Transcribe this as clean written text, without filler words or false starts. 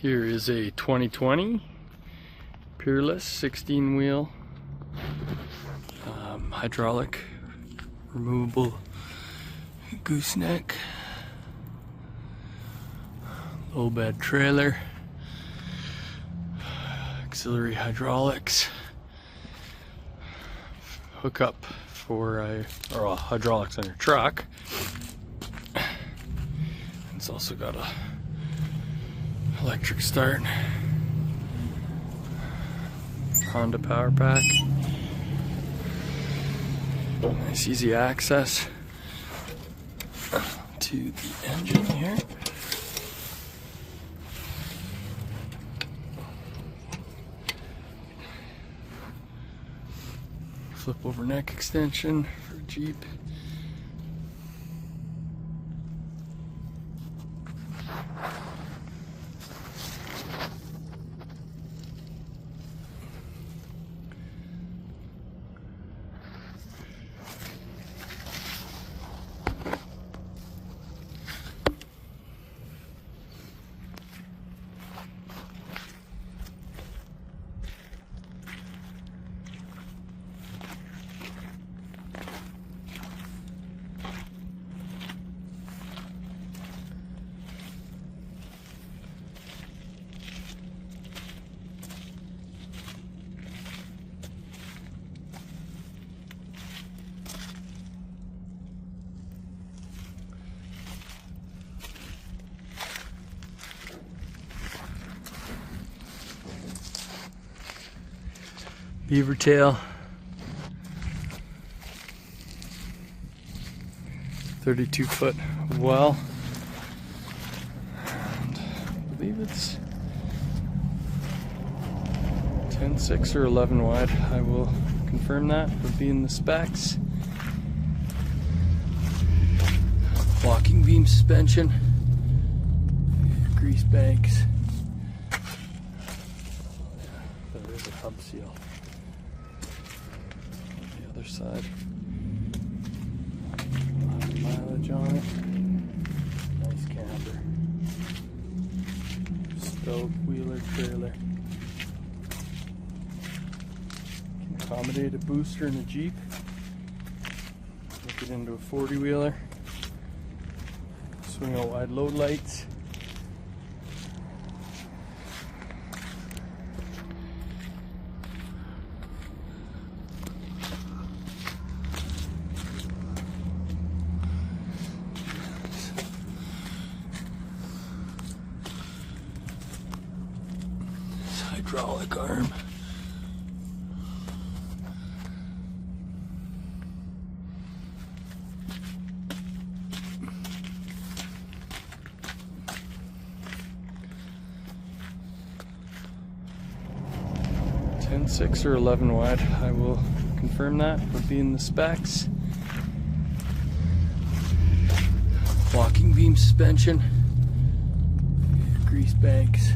Here is a 2020 PEERLESS 16-wheel hydraulic removable gooseneck low-bed trailer, auxiliary hydraulics, hookup for hydraulics on your truck. It's also got a electric start, Honda power pack, nice easy access to the engine here. Flip over neck extension for Jeep. Beaver tail, 32-foot well, and I believe it's 10.6 or 11 wide. I will confirm that. Would be in the specs. Locking beam suspension, grease banks. There is a hub seal. Side. Mileage on it. Nice camper. Stove wheeler trailer. Can accommodate a booster and a Jeep. Make it into a 40-wheeler. Swing out wide load lights. Hydraulic arm. .6 or 11 wide. I will confirm that. Would be in the specs. Locking beam suspension. Grease banks.